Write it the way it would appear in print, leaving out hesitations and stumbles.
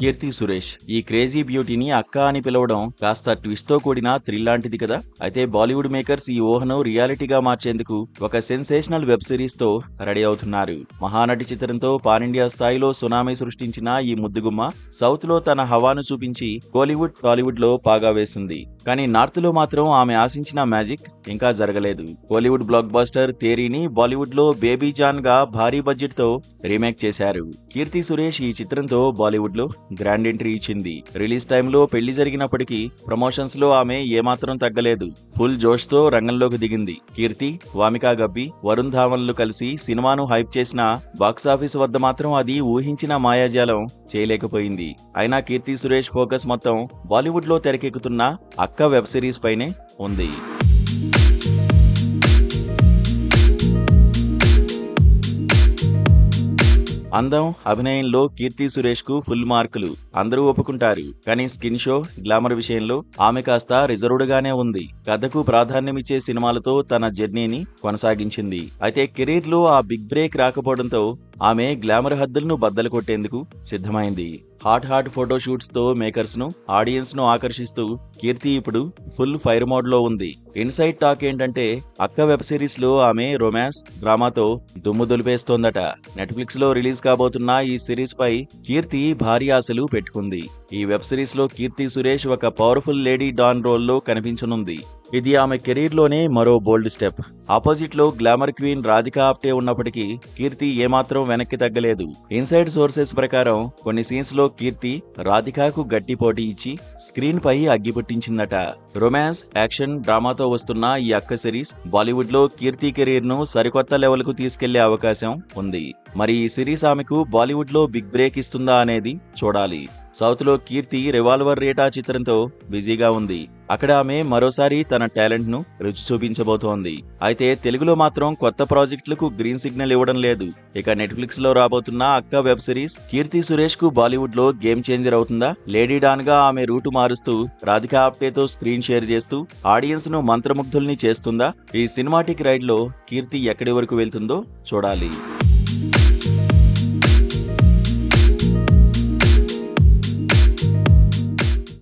కీర్తి సురేష్ ఈ క్రేజీ బ్యూటీని అక్క అని పిలవడం కాస్త ట్విస్ట్ తో కూడిన థ్రిల్ లాంటిది కదా. అయితే బాలీవుడ్ మేకర్స్ ఈ ఊహను రియాలిటీగా మార్చేందుకు ఒక సెన్సేషనల్ వెబ్ సిరీస్ తో రెడీ అవుతున్నారు. మహానటి చిత్రంతో పాన్ ఇండియా స్థాయిలో సునామీ సృష్టించిన ఈ ముద్దుగుమ్మ సౌత్ లో తన హవాను చూపించి కోలీవుడ్ టాలీవుడ్ లో పాగా వేసింది. కానీ నార్త్ లో మాత్రం ఆమె ఆశించిన మ్యాజిక్ ఇంకా జరగలేదు. కోలీవుడ్ బ్లాక్ బస్టర్ తేరీని బాలీవుడ్ లో బేబీ జాన్ గా భారీ బడ్జెట్ తో రీమేక్ చేశారు. కీర్తి సురేష్ ఈ చిత్రంతో బాలీవుడ్ లో గ్రాండ్ ఎంట్రీ ఇచ్చింది. రిలీజ్ టైంలో పెళ్లి జరిగినప్పటికీ ప్రమోషన్స్ లో ఆమె ఏమాత్రం తగ్గలేదు. ఫుల్ జోష్ తో రంగంలోకి దిగింది. కీర్తి, వామికా గబ్బి, వరుణ్ ధావన్లు కలిసి సినిమాను హైప్ చేసిన బాక్సాఫీస్ వద్ద మాత్రం అది ఊహించిన మాయాజాలం చేయలేకపోయింది. అయినా కీర్తి సురేష్ ఫోకస్ మొత్తం బాలీవుడ్ లో తెరకెక్కుతున్న అక్క వెబ్ సిరీస్ పైనే ఉంది. అందం, అభినయంలో కీర్తి సురేష్ కు ఫుల్ మార్కులు అందరూ ఒప్పుకుంటారు. కానీ స్కిన్ షో, గ్లామర్ విషయంలో ఆమె కాస్త రిజర్వ్డ్ గానే ఉంది. కథకు ప్రాధాన్యమిచ్చే సినిమాలతో తన జర్నీని కొనసాగించింది. అయితే కెరీర్ లో ఆ బిగ్ బ్రేక్ రాకపోవడంతో ఆమె గ్లామర్ హద్దులను బద్దలు కొట్టేందుకు సిద్ధమైంది. హాట్ ఫోటో షూట్స్ తో మేకర్స్ ను, ఆడియన్స్ ను ఆకర్షిస్తూ కీర్తి ఇప్పుడు ఫుల్ ఫైర్ మోడ్ లో ఉంది. ఇన్సైడ్ టాక్ ఏంటంటే అక్క వెబ్ సిరీస్ లో ఆమె రొమాన్స్, డ్రామాతో దుమ్ము దులిపేస్తోందట. నెట్ఫ్లిక్స్ లో రిలీజ్ కాబోతున్న ఈ సిరీస్ పై కీర్తి భారీ ఆశలు పెట్టుకుంది. ఈ వెబ్ సిరీస్ లో కీర్తి సురేష్ ఒక పవర్ఫుల్ లేడీ డాన్ రోల్ లో కనిపించనుంది. ఇది ఆమె కెరీర్ లోనే మరో బోల్డ్ స్టెప్. ఆపోజిట్ లో గ్లామర్ క్వీన్ రాధికా ఆప్టే ఉన్నప్పటికీ కీర్తి ఏమాత్రం వెనక్కి తగ్గలేదు. ఇన్సైడ్ సోర్సెస్ ప్రకారం కొన్ని సీన్స్ లో కీర్తి రాధికాకు గట్టి పోటీ ఇచ్చి స్క్రీన్ పై అగ్గిపుట్టించిందట. రొమాన్స్, యాక్షన్, డ్రామాతో వస్తున్న ఈ అక్క సిరీస్ బాలీవుడ్ లో కీర్తి కెరీర్ ను సరికొత్త లెవెల్ కు తీసుకెళ్లే అవకాశం ఉంది. మరి ఈ సిరీస్ ఆమెకు బాలీవుడ్ లో బిగ్ బ్రేక్ ఇస్తుందా అనేది చూడాలి. సౌత్ లో కీర్తి రివాల్వర్ రేటా చిత్రంతో బిజీగా ఉంది. అక్కడ ఆమె మరోసారి తన టాలెంట్ ను రుచి చూపించబోతోంది. అయితే తెలుగులో మాత్రం కొత్త ప్రాజెక్టులకు గ్రీన్ సిగ్నల్ ఇవ్వడం లేదు. ఇక నెట్ఫ్లిక్స్ లో రాబోతున్న అక్క వెబ్ సిరీస్ కీర్తి సురేష్ కు బాలీవుడ్ లో గేమ్ చేంజర్ అవుతుందా? లేడీ డాన్ గా ఆమె రూటు మారుస్తూ రాధికా ఆప్టేతో స్క్రీన్ షేర్ చేస్తూ ఆడియన్స్ ను మంత్రముగ్ధుల్ని చేస్తుందా? ఈ సినిమాటిక్ రైడ్ లో కీర్తి ఎక్కడి వరకు వెళ్తుందో చూడాలి.